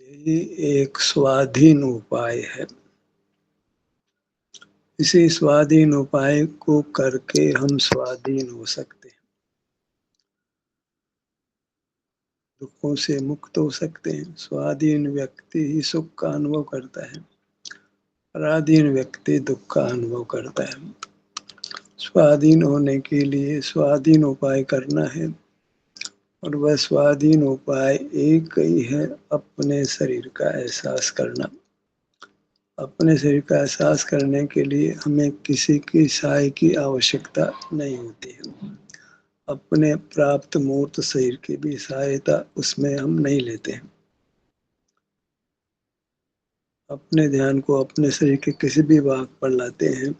यही एक स्वाधीन उपाय है। इसी स्वाधीन उपाय को करके हम स्वाधीन हो सकते हैं, दुखों से मुक्त हो सकते हैं। स्वाधीन व्यक्ति ही सुख का अनुभव करता है, पराधीन व्यक्ति दुख का अनुभव करता है। स्वाधीन होने के लिए स्वाधीन उपाय करना है, और वह स्वाधीन उपाय एक ही है, अपने शरीर का एहसास करना। अपने शरीर का एहसास करने के लिए हमें किसी की सहाय की आवश्यकता नहीं होती है। अपने प्राप्त मूर्त शरीर की भी सहायता उसमें हम नहीं लेते हैं। अपने ध्यान को अपने शरीर के किसी भी भाग पर लाते हैं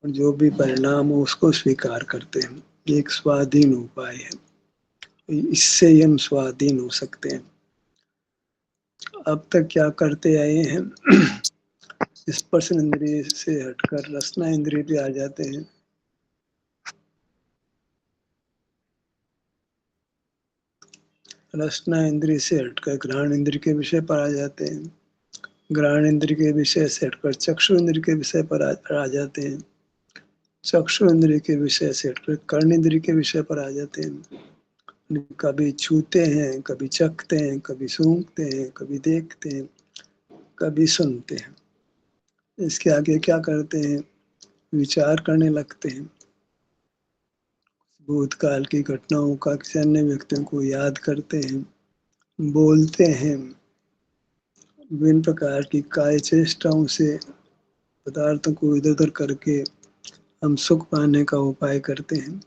और जो भी परिणाम हो उसको स्वीकार करते हैं। ये एक स्वाधीन उपाय है, इससे ही हम स्वाधीन हो सकते हैं। अब तक क्या करते आए हैं? स्पर्श इंद्रिय से हटकर रसना इंद्रिय पे आ जाते हैं। रसना इंद्रिय से हटकर घ्राण इंद्रिय के विषय पर आ जाते हैं। घ्राण इंद्रिय के विषय से हटकर चक्षु इंद्रिय के विषय पर आ जाते हैं। चक्षु इंद्रिय के विषय से हटकर कर्ण इंद्रिय के विषय पर आ जाते हैं। कभी छूते हैं, कभी चखते हैं, कभी सूंघते हैं, कभी देखते हैं, कभी सुनते हैं। इसके आगे क्या करते हैं? विचार करने लगते हैं। भूतकाल की घटनाओं का किसी अन्य व्यक्तियों को याद करते हैं, बोलते हैं। विभिन्न प्रकार की काय चेष्टाओं से पदार्थों को इधर उधर करके हम सुख पाने का उपाय करते हैं।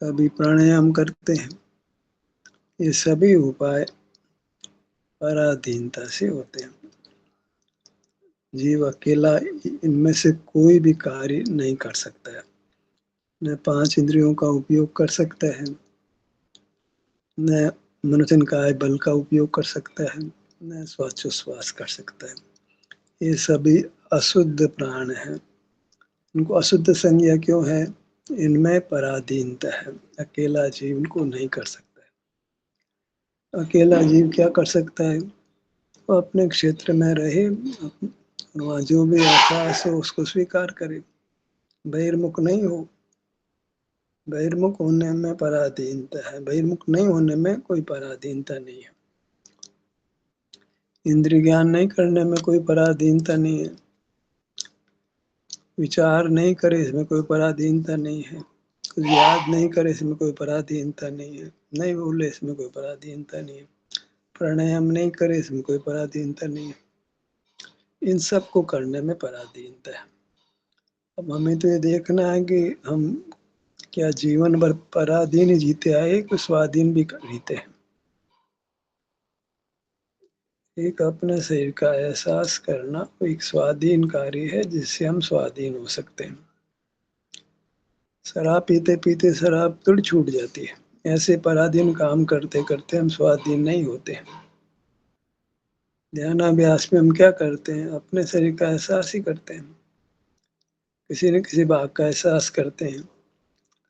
कभी प्राणायाम करते हैं। ये सभी उपाय पराधीनता से होते हैं। जीव अकेला इनमें से कोई भी कार्य नहीं कर सकता है। न 5 इंद्रियों का उपयोग कर सकता है, न मनुष्य काय बल का उपयोग कर सकता है, न श्वासोच्छ्वास कर सकता है। ये सभी अशुद्ध प्राण हैं। इनको अशुद्ध संज्ञा क्यों है? इनमें पराधीनता है। अकेला जीव इनको नहीं कर सकता है। अकेला जीव क्या कर सकता है? वो अपने क्षेत्र में रहे, वहाँ जो भी आकाश हो उसको स्वीकार करे, बहिर्मुख नहीं हो। बहिर्मुख होने में पराधीनता है, बहिर्मुख नहीं होने में कोई पराधीनता नहीं है। इंद्रिय ज्ञान नहीं करने में कोई पराधीनता नहीं है। विचार नहीं करे इसमें कोई पराधीनता नहीं है। कुछ याद नहीं करे इसमें कोई पराधीनता नहीं है। नहीं बोले इसमें कोई पराधीनता नहीं है। प्राणायाम नहीं करे इसमें कोई पराधीनता नहीं है। इन सब को करने में पराधीनता है। अब हमें तो ये देखना है कि हम क्या जीवन भर पराधीन ही जीते आए कि स्वाधीन भी जीते हैं। एक अपने शरीर का एहसास करना एक स्वाधीन कार्य है, जिससे हम स्वाधीन हो सकते हैं। शराब पीते पीते शराब तुड़ छूट जाती है, ऐसे पराधीन काम करते करते हम स्वाधीन नहीं होते। ध्यानाभ्यास में हम क्या करते हैं? अपने शरीर का एहसास ही करते हैं। किसी न किसी भाग का एहसास करते हैं,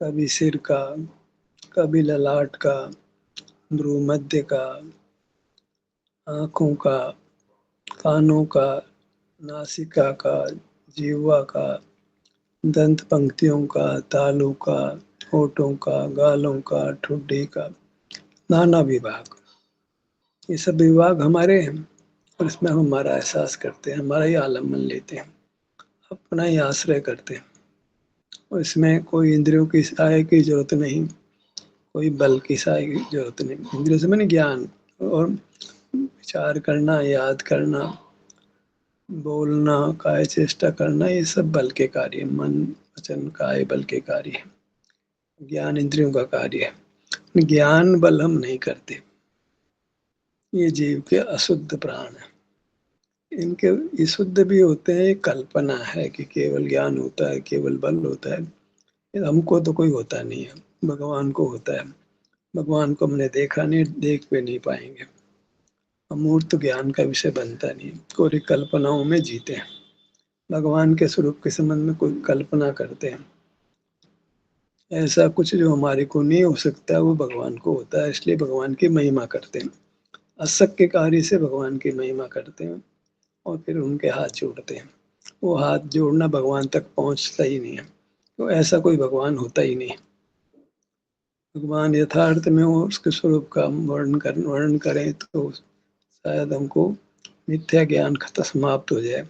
कभी सिर का, कभी ललाट का, भ्रू मध्य का, आँखों का, कानों का, नासिका का, जिह्वा का, दंत पंक्तियों का, तालू का, होठों का, गालों का, ठुड्डी का, नाना विभाग। ये सब विभाग हमारे हैं और इसमें हम हमारा एहसास करते हैं, हमारा ही आलम्बन लेते हैं, अपना ही आश्रय करते हैं। और इसमें कोई इंद्रियों की सहाय की जरूरत नहीं, कोई बल की सहाय की जरूरत नहीं। इंद्रियों से मैंने ज्ञान और विचार करना, याद करना, बोलना, काय चेष्टा करना, ये सब बल के कार्य, मन वचन काय बल के कार्य है। ज्ञान इंद्रियों का कार्य है। ज्ञान बल हम नहीं करते। ये जीव के अशुद्ध प्राण है। इनके ये शुद्ध भी होते हैं। कल्पना है कि केवल ज्ञान होता है, केवल बल होता है। हमको तो कोई होता नहीं है, भगवान को होता है। भगवान को हमने देखा नहीं, देख भी नहीं पाएंगे। अमूर्त ज्ञान का विषय बनता नहीं, कोई कल्पनाओं में जीते हैं। भगवान के स्वरूप के संबंध में कोई कल्पना करते हैं। ऐसा कुछ जो हमारे को नहीं हो सकता वो भगवान को होता है, इसलिए भगवान की महिमा करते हैं। अशक्य कार्य से भगवान की महिमा करते हैं और फिर उनके हाथ जोड़ते हैं। वो हाथ जोड़ना भगवान तक पहुँचता ही नहीं है, तो ऐसा कोई भगवान होता ही नहीं। भगवान यथार्थ में वो उसके स्वरूप का वर्णन करें तो शायद हमको मिथ्या ज्ञान खत्म समाप्त हो जाए,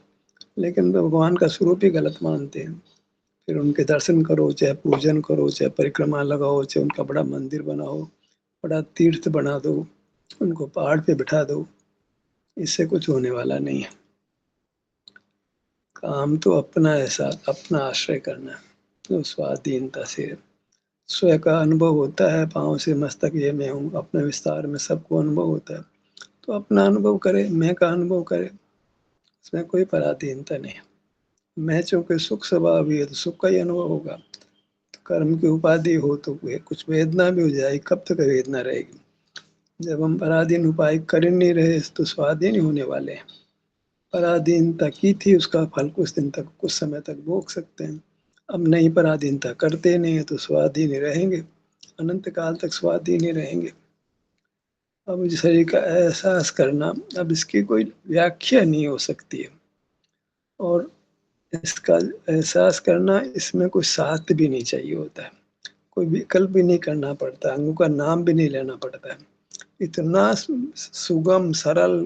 लेकिन भगवान का स्वरूप ही गलत मानते हैं। फिर उनके दर्शन करो, चाहे पूजन करो, चाहे परिक्रमा लगाओ, चाहे उनका बड़ा मंदिर बनाओ, बड़ा तीर्थ बना दो, उनको पहाड़ पे बिठा दो, इससे कुछ होने वाला नहीं है। काम तो अपना ऐसा अपना आश्रय करना है, जो स्वाधीनता से स्वयं का अनुभव होता है। पाँव से मस्तक ये मैं हूँ, अपने विस्तार में सबको अनुभव होता है, तो अपना अनुभव करे, मैं का अनुभव करे, इसमें कोई पराधीनता नहीं है। मैं चूंकि सुख स्वभाव भी है तो सुख का ही अनुभव होगा। कर्म की उपाधि हो तो कुछ वेदना भी हो जाएगी, कब तक वेदना रहेगी। जब हम पराधीन उपाय कर ही नहीं रहे तो स्वाधीन ही होने वाले हैं। पराधीनता की थी, उसका फल कुछ दिन तक, कुछ समय तक भोग सकते हैं। अब नहीं, पराधीनता करते नहीं है तो स्वाधीन ही रहेंगे, अनंत काल तक स्वाधीन ही रहेंगे। अब इस शरीर का एहसास करना, अब इसकी कोई व्याख्या नहीं हो सकती है, और इसका एहसास करना, इसमें कोई साथ भी नहीं चाहिए होता है, कोई विकल्प भी नहीं करना पड़ता, अंगों का नाम भी नहीं लेना पड़ता है। इतना सुगम सरल,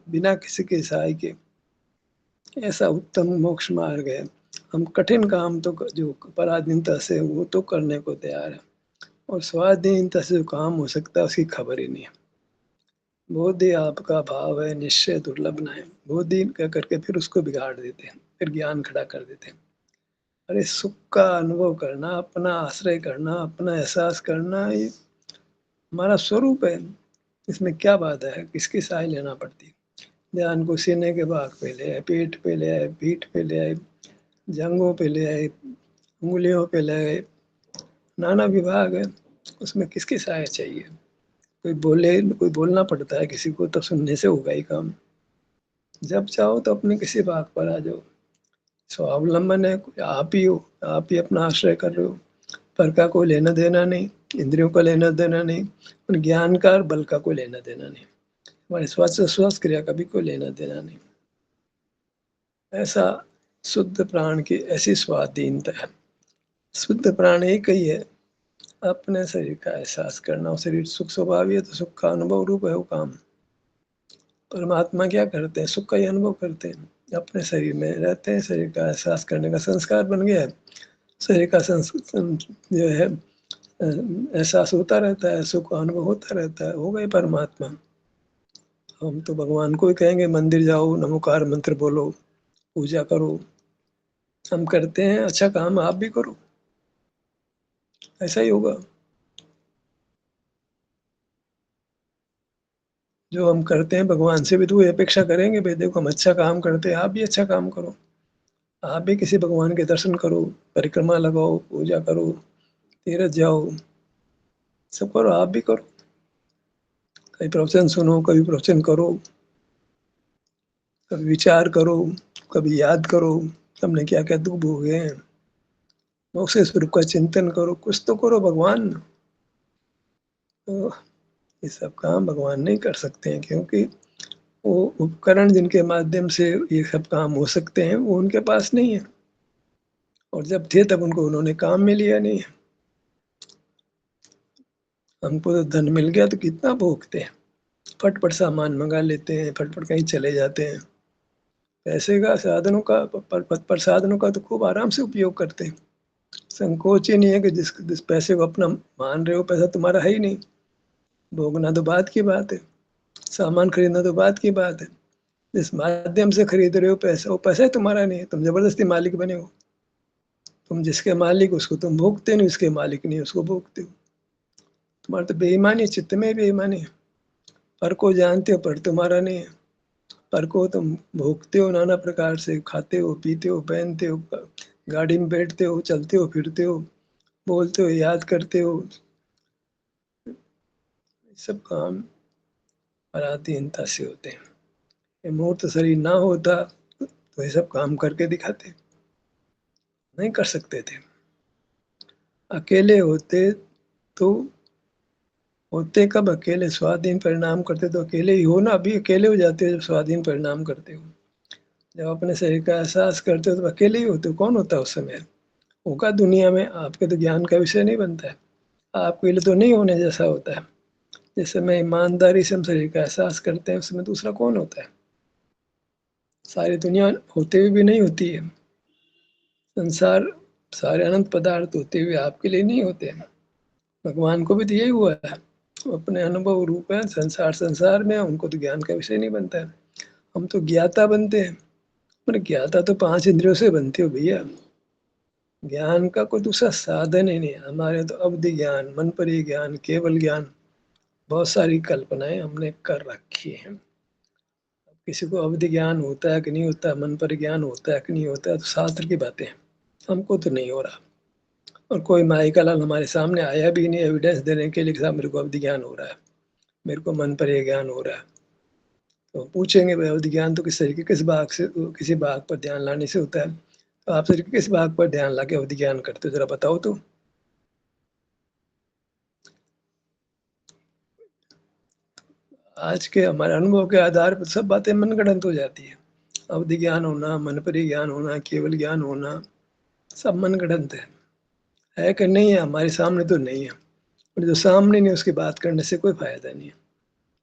बिना किसी के सहाय के, ऐसा उत्तम मोक्ष मार्ग है। हम कठिन काम तो जो पराधीनता से वो तो करने को तैयार है, और स्वाधीनता से जो काम हो सकता है उसकी खबर ही नहीं है। बोधि आपका भाव है, निश्चय दुर्लभ न है। बोधि कह करके फिर उसको बिगाड़ देते हैं, फिर ज्ञान खड़ा कर देते हैं। अरे सुख का अनुभव करना, अपना आश्रय करना, अपना एहसास करना, ये हमारा स्वरूप है। इसमें क्या बात है, किसकी सहाय लेना पड़ती है। ध्यान को सीने के भाग पे ले आए, पेट पे ले आए, पीठ पे ले आए, जंघों पे ले आए, उंगलियों पे ले आए, नाना विभाग है, उसमें किसकी सहाय चाहिए। कोई बोले, कोई बोलना पड़ता है किसी को, तो सुनने से होगा ही काम। जब चाहो तो अपने किसी भाग पर आ जाओ। स्वावलंबन है, आप ही हो, आप ही अपना आश्रय कर रहे हो। पर का कोई लेना देना नहीं, इंद्रियों का लेना देना नहीं, और ज्ञान का और बल का कोई लेना देना नहीं, हमारे श्वास क्रिया का भी कोई लेना देना नहीं। ऐसा शुद्ध प्राण की ऐसी स्वाधीनता है। शुद्ध प्राण एक ही है, अपने शरीर का एहसास करना। और शरीर सुख स्वभावी है तो सुख का अनुभव रूप है वो काम। परमात्मा क्या करते हैं, सुख का ही अनुभव करते हैं, अपने शरीर में रहते हैं, शरीर का एहसास करने का संस्कार बन गया है। शरीर का जो है एहसास होता रहता है, सुख का अनुभव होता रहता है, हो गए परमात्मा। हम तो भगवान को ही कहेंगे मंदिर जाओ, नमोकार मंत्र बोलो, पूजा करो। हम करते हैं, अच्छा काम आप भी करो, ऐसा ही होगा। जो हम करते हैं भगवान से भी तो वो अपेक्षा करेंगे, भाई देखो हम अच्छा काम करते हैं, आप भी अच्छा काम करो। आप भी किसी भगवान के दर्शन करो, परिक्रमा लगाओ, पूजा करो, तीर्थ जाओ, सब करो, आप भी करो। कभी प्रवचन सुनो, कभी प्रवचन करो, कभी विचार करो, कभी याद करो हमने क्या क्या दुख भोगे हैं, मोक्ष स्वरूप का चिंतन करो, कुछ तो करो भगवान। तो ये सब काम भगवान नहीं कर सकते हैं, क्योंकि वो उपकरण जिनके माध्यम से ये सब काम हो सकते हैं वो उनके पास नहीं है, और जब थे तब उनको उन्होंने काम में लिया नहीं है। हमको तो धन मिल गया तो कितना भोगते हैं, फटफट सामान मंगा लेते हैं, फटफट कहीं चले जाते हैं। पैसे का साधनों का पर साधनों का तो खूब आराम से उपयोग करते हैं। संकोच ही नहीं है कि जिस पैसे को अपना मान रहे हो, पैसा तुम्हारा है ही नहीं। भोगना तो बात की बात है, सामान खरीदना तो बात की बात है। जिस माध्यम से खरीद रहे हो पैसा, वो पैसा ही तुम्हारा नहीं है, तुम जबरदस्ती मालिक बने हो। तुम जिसके मालिक उसको तुम भोगते नहीं, उसके मालिक नहीं उसको भोगते हो। तुम्हारा तो बेईमानी, चित्त में बेईमानी है। पर को जानते हो, पर तुम्हारा नहीं है। पर को तुम भोगते हो, नाना प्रकार से खाते हो, पीते हो, पहनते हो, गाड़ी में बैठते हो, चलते हो, फिरते हो, बोलते हो, याद करते हो। सब काम पराधीनता से होते हैं। ये मूर्त शरीर ना होता तो ये सब काम करके दिखाते, नहीं कर सकते थे। अकेले होते तो होते कब अकेले, स्वाधीन परिणाम करते तो अकेले ही हो ना, अभी अकेले हो जाते हो जब स्वाधीन परिणाम करते हो। जब अपने शरीर का एहसास करते हो तो अकेले ही होते हो, कौन होता है उस समय? होगा दुनिया में, आपके तो ज्ञान का विषय नहीं बनता है, आपके लिए तो नहीं होने जैसा होता है। जिस समय ईमानदारी से हम शरीर का एहसास करते हैं, उस समय दूसरा कौन होता है? सारी दुनिया होते हुए भी नहीं होती है। संसार, सारे अनंत पदार्थ होते हुए आपके लिए नहीं होते हैं। भगवान को भी तो यही हुआ है, वो अपने अनुभव रूप है, संसार संसार में, उनको तो ज्ञान का विषय नहीं बनता है। हम तो ज्ञाता बनते हैं, पर ज्ञाता तो 5 इंद्रियों से बनते हो भैया। ज्ञान का कोई दूसरा साधन ही नहीं है। हमारे तो अवधि ज्ञान, मन पर ही ज्ञान, केवल ज्ञान, बहुत सारी कल्पनाएं हमने कर रखी हैं। किसी को अवधि ज्ञान होता है कि नहीं होता है, मन पर ज्ञान होता है कि नहीं होता है, तो शास्त्र की बातें हैं, हमको तो नहीं हो रहा। और कोई माई का लाल हमारे सामने आया भी नहीं एविडेंस देने के लिए कि साहब मेरे को अवधि ज्ञान हो रहा है, मेरे को मन पर ये ज्ञान हो रहा है। तो पूछेंगे भाई अवधि ज्ञान तो किस तरीके, किस भाग से, किसी भाग पर ध्यान लाने से होता है, तो आप सिर्फ किस भाग पर ध्यान ला के अवधि ज्ञान करते हो, जरा बताओ तो। आज के हमारे अनुभव के आधार पर सब बातें मनगढ़ंत हो जाती है। अवधि ज्ञान होना, मन पर ही ज्ञान होना, केवल ज्ञान होना, सब मनगढ़ंत है कि नहीं है? हमारे सामने तो नहीं है, और जो सामने नहीं उसकी बात करने से कोई फायदा नहीं है।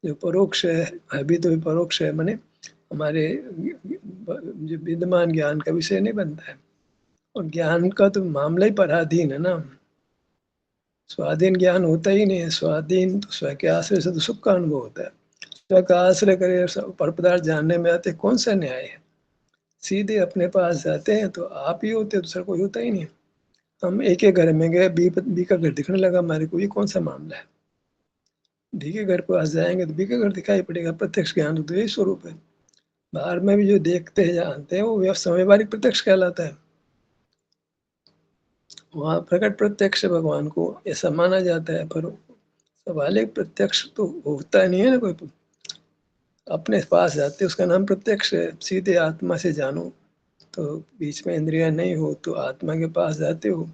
जो परोक्ष है भी तो परोक्ष है, माने हमारे जो विद्यमान ज्ञान का विषय नहीं बनता है। और ज्ञान का तो मामला ही पराधीन है ना, स्वाधीन ज्ञान होता ही नहीं है। स्वाधीन तो स्व के आश्रय से तो सुख का अनुभव होता है। स्व का आश्रय करे पर पदार्थ जानने में आते, कौन सा न्याय है? सीधे अपने पास जाते हैं तो आप ही होते हो, दूसरा कोई होता ही नहीं। हम एक एक घर में गए, बी का घर दिखने लगा हमारे को, ये कौन सा मामला है? बी के घर पास जाएंगे तो बी का घर दिखाई पड़ेगा, प्रत्यक्ष ज्ञान तो यही स्वरूप है। बाहर में भी जो देखते हैं जानते हैं वो समयवारिक प्रत्यक्ष कहलाता है। वहाँ प्रकट प्रत्यक्ष भगवान को ऐसा माना जाता है, पर स्वाभाविक प्रत्यक्ष तो होता नहीं है ना कोई। अपने पास जाते उसका नाम प्रत्यक्ष है। सीधे आत्मा से जानो, तो बीच में इंद्रियां नहीं हो तो आत्मा के पास जाते हो।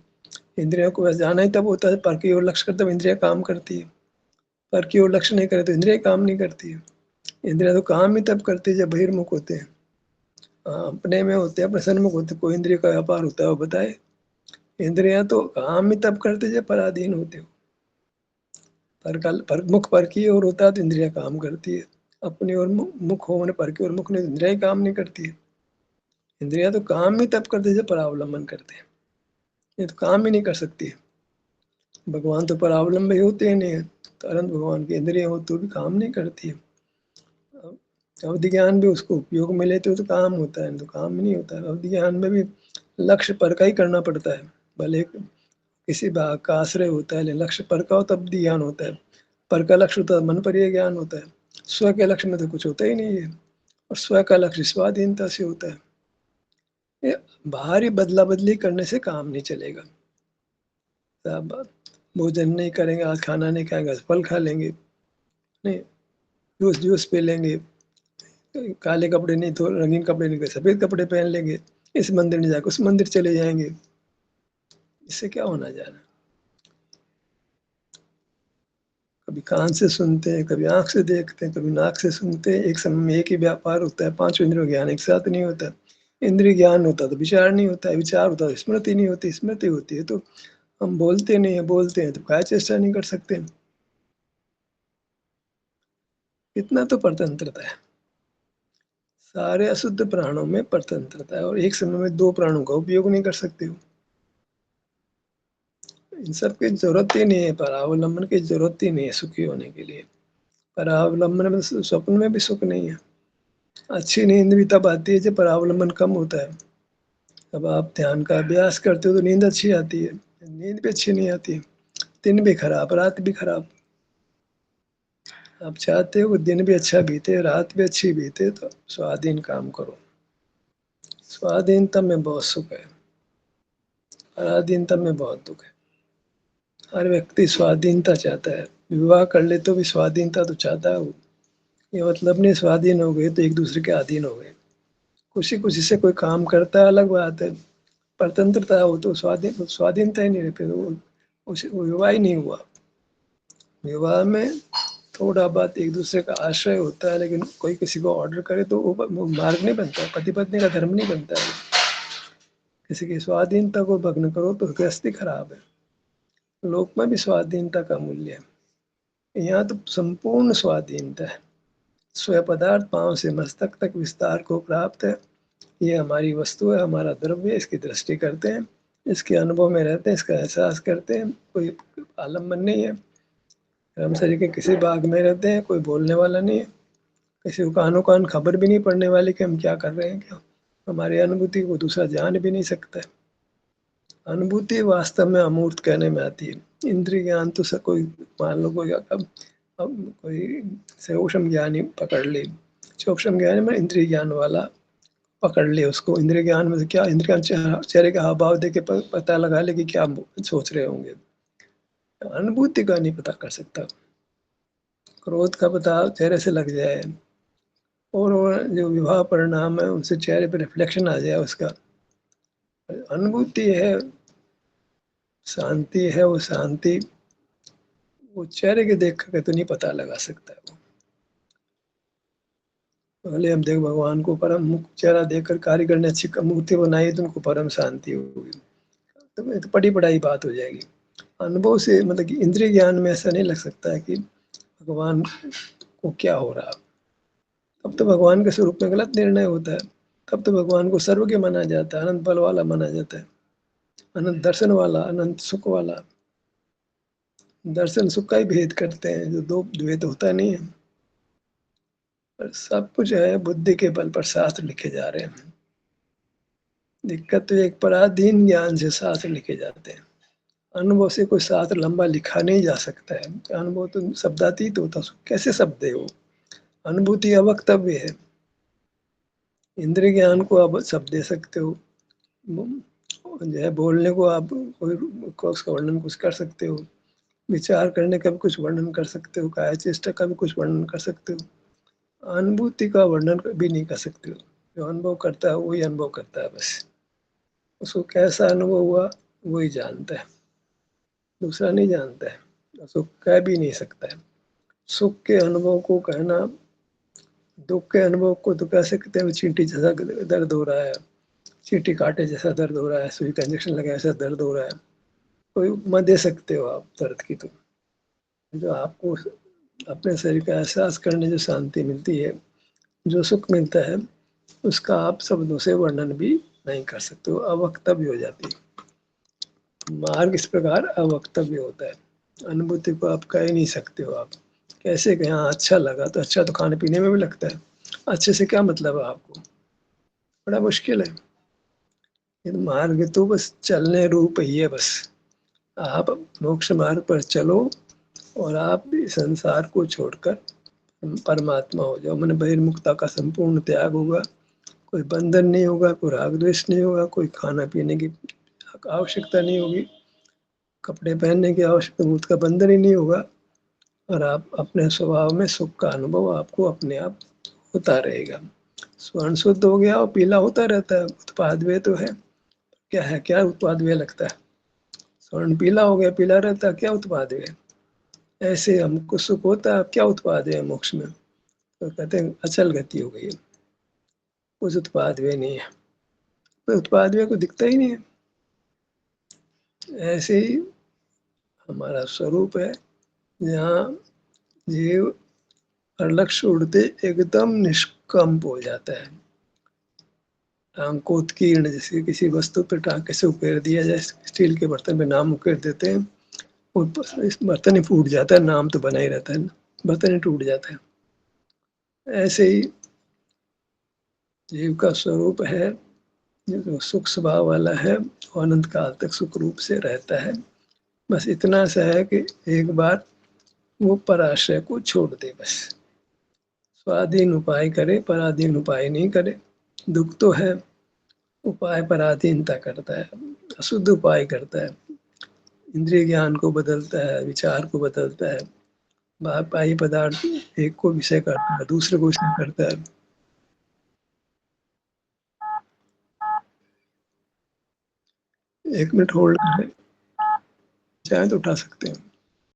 इंद्रियों को बस जाना ही तब होता है पर की ओर लक्ष्य करते, तब इंद्रिया काम करती है। पर की ओर लक्ष्य नहीं करे तो इंद्रिया काम नहीं करती है। इंद्रिया तो काम ही तब करती है जब बहिर्मुख होते हैं। हाँ, अपने में होते हैं, अपने सन्मुख होते हैं। कोई इंद्रिय का व्यापार होता है वो बताए? इंद्रिया तो काम ही तब करते जब पराधीन होते हो। पर मुख पर की ओर होता है तो इंद्रिया काम करती है। अपनी ओर मुख हो, पर की ओर मुख नहीं, इंद्रिया ही काम नहीं करती है। इंद्रिया तो काम ही तब करते जब परावलंबन करते हैं, ये तो काम ही नहीं कर सकती है। भगवान तो परावलंबी होते ही नहीं है, तो अनंत भगवान की इंद्रिया हो तो भी काम नहीं करती है। अवधि ज्ञान भी उसको उपयोग में लेते हो तो काम होता है, तो काम नहीं होता है। अवधि ज्ञान में भी लक्ष्य पर का ही करना पड़ता है। भले किसी भाग का आश्रय होता है, लेकिन लक्ष्य पर का हो तब ज्ञान होता है। पर का लक्ष्य होता है मन पर यह ज्ञान होता है। स्व के लक्ष्य में तो कुछ होता ही नहीं है, और स्व का लक्ष्य स्वाधीनता से होता है। ये बाहरी बदला बदली करने से काम नहीं चलेगा। आप भोजन नहीं करेंगे, आज खाना नहीं खाएंगे, आज फल खा लेंगे, नहीं जूस जूस पी लेंगे, काले कपड़े नहीं तो रंगीन कपड़े नहीं, सफेद कपड़े पहन लेंगे, इस मंदिर में जाकर उस मंदिर चले जाएंगे। इससे क्या होना जाना? कभी कान से सुनते हैं, कभी आंख से देखते हैं, कभी नाक से सुनते हैं। एक समय में एक ही व्यापार होता है, पांचों इंद्रियों ज्ञान एक साथ नहीं होता। इंद्रिय ज्ञान होता तो विचार नहीं होता है, विचार होता तो स्मृति नहीं होती, स्मृति होती है तो हम बोलते नहीं है, बोलते हैं तो काय चेष्टा नहीं कर सकते। इतना तो परतंत्रता है। सारे अशुद्ध प्राणों में परतंत्रता है, और एक समय में दो प्राणों का उपयोग नहीं कर सकते हो। इन सब की जरूरत ही नहीं है, परावलंबन की जरूरत ही नहीं है सुखी होने के लिए। परावलंबन में स्वप्न में भी सुख नहीं है। अच्छी नींद भी तब आती है जब परावलंबन कम होता है। अब आप ध्यान का अभ्यास करते हो तो नींद अच्छी आती है, नींद भी अच्छी नहीं आती। दिन भी खराब, रात भी खराब। आप चाहते हो कि दिन भी अच्छा बीते, रात भी अच्छी बीते, तो स्वाधीन काम करो। स्वाधीनता में बहुत सुख है, पराधीनता में बहुत दुख है। हर व्यक्ति स्वाधीनता चाहता है। विवाह कर ले तो भी स्वाधीनता तो चाहता है वो। ये मतलब नहीं स्वाधीन हो गए तो एक दूसरे के अधीन हो गए। खुशी खुशी से कोई काम करता है अलग बात है, परतंत्रता हो तो स्वाधीनता ही नहीं रहती, तो वो विवाह ही नहीं हुआ। विवाह में थोड़ा बहुत एक दूसरे का आश्रय होता है, लेकिन कोई किसी को ऑर्डर करे तो वो मार्ग नहीं बनता है, पति पत्नी का धर्म नहीं बनता है। किसी की स्वाधीनता को भग्न करो तो गृहस्थी खराब है। लोक में भी स्वाधीनता का मूल्य है, यहाँ तो संपूर्ण स्वाधीनता है। स्वयं पदार्थ पांव से मस्तक तक विस्तार को प्राप्त है। ये हमारी वस्तु है, हमारा द्रव्य है, इसकी दृष्टि करते हैं, इसके अनुभव में रहते हैं, इसका एहसास करते हैं। कोई आलम्बन नहीं है। हम शरीर के किसी भाग में रहते हैं, कोई बोलने वाला नहीं है, किसी को कानो कान खबर भी नहीं पड़ने वाली कि हम क्या कर रहे हैं। क्या हमारी अनुभूति को दूसरा जान भी नहीं सकता है। अनुभूति वास्तव में अमूर्त कहने में आती है। इंद्रिय ज्ञान तो सब कोई, मान लो कोई अब कोई सूक्ष्म ज्ञानी पकड़ ले, सूक्ष्म ज्ञान में इंद्रिय ज्ञान वाला पकड़ ले उसको। इंद्रिय ज्ञान में क्या, इंद्रिय चेहरे का हाव भाव देके पता लगा ले कि क्या सोच रहे होंगे। अनुभूति का नहीं पता कर सकता। क्रोध का पता चेहरे से लग जाए, और जो विवाह परिणाम है उनसे चेहरे पे रिफ्लेक्शन आ जाए उसका। अनुभूति है, शांति है, वो शांति वो चेहरे के देख के तो नहीं पता लगा सकता है वो। पहले हम देख भगवान को परम मुख चेहरा देखकर कारीगर ने अच्छी मूर्ति बनाई तो उनको परम शांति होगी। तो ये तो पड़ी पढ़ाई बात हो जाएगी। अनुभव से मतलब कि इंद्रिय ज्ञान में ऐसा नहीं लग सकता है कि भगवान को क्या हो रहा। तब तो भगवान के स्वरूप में गलत निर्णय होता है। तब तो भगवान को सर्वज्ञ माना जाता है, अनंत बल वाला माना जाता है, अनंत दर्शन वाला, अनंत सुख वाला। दर्शन सुख का ही भेद करते हैं, जो दो द्वैत होता नहीं है। पर सब कुछ है बुद्धि के बल पर शास्त्र लिखे जा रहे हैं। दिक्कत तो एक पराधीन ज्ञान से शास्त्र लिखे जाते हैं। अनुभव से कोई शास्त्र लंबा लिखा नहीं जा सकता है। अनुभव तो शब्दातीत होता है, कैसे शब्द है वो। अनुभूति अवक्तव्य है। इंद्रिय ज्ञान को आप शब्द दे सकते हो, जो है बोलने को आप कोई उसका वर्णन कुछ कर सकते हो, विचार करने का भी कुछ वर्णन कर सकते हो, काया चेष्टा का भी कुछ वर्णन कर सकते हो। अनुभूति का वर्णन भी नहीं कर सकते हो। जो अनुभव करता है वही अनुभव करता है बस। उसको कैसा अनुभव हुआ वही जानता है, दूसरा नहीं जानता है। उसको कह भी नहीं सकता है। सुख के अनुभव को कहना, दुख के अनुभव को तो कह सकते हैं चींटी जैसा दर्द हो रहा है, चींटी काटे जैसा दर्द हो रहा है, सुई का इंजेक्शन लगा ऐसा दर्द हो रहा है। कोई उपमा दे सकते हो आप दर्द की। तो जो आपको अपने शरीर का एहसास करने जो शांति मिलती है, जो सुख मिलता है, उसका आप शब्दों से वर्णन भी नहीं कर सकते हो, अवक्तव्य हो जाती है। मार्ग इस प्रकार अवक्तव्य होता है। अनुभूति को आप कह ही नहीं सकते हो। आप कैसे कहें, हाँ अच्छा लगा, तो अच्छा तो खाने पीने में भी लगता है। अच्छे से क्या मतलब है आपको, बड़ा मुश्किल है। ये मार्ग तो बस चलने रूप ही है बस। आप मोक्ष मार्ग पर चलो और आप इस संसार को छोड़कर परमात्मा हो जाओ। मैंने बहिर्मुखता का संपूर्ण त्याग होगा। कोई बंधन नहीं होगा, कोई राग द्वेष नहीं होगा, कोई खाना पीने की आवश्यकता नहीं होगी, कपड़े पहनने की आवश्यकता, मुझ का बंधन ही नहीं होगा। और आप अपने स्वभाव में सुख का अनुभव आपको अपने आप होता रहेगा। स्वर्ण शुद्ध हो गया और पीला होता रहता है, उत्पाद वे तो है। क्या है, क्या उत्पाद वे लगता है। स्वर्ण पीला हो गया, पीला रहता है, क्या उत्पाद वे। ऐसे हमको सुख होता है, क्या उत्पाद है मोक्ष में। तो कहते हैं अचल गति हो गई, कुछ उत्पाद वे नहीं है, कोई उत्पाद वे को दिखता ही नहीं है। ऐसे ही हमारा स्वरूप है, जहाँ जीव हर लक्ष्य उड़ते एकदम निष्कंप हो जाता है। टांग को उत्कीर्ण, जैसे किसी वस्तु पर टांग कैसे उकेर दिया जाए, स्टील के बर्तन में नाम उकेर देते हैं, इस बर्तन ही फूट जाता है, नाम तो बना ही रहता है, बर्तन ही टूट जाता है। ऐसे ही जीव का स्वरूप है, जो सुख स्वभाव वाला है, वो अनंत काल तक सुख रूप से रहता है। बस इतना सा है कि एक बार वो पराश्रय को छोड़ दे बस। स्वाधीन उपाय करे, पराधीन उपाय नहीं करे। दुख तो है, उपाय पराधीनता करता है, अशुद्ध उपाय करता है, इंद्रिय ज्ञान को बदलता है, विचार को बदलता है, बाह्य पदार्थ एक को विषय करता है, दूसरे को विषय करता है। एक मिनट होल्ड करें, चाहे तो उठा सकते हैं।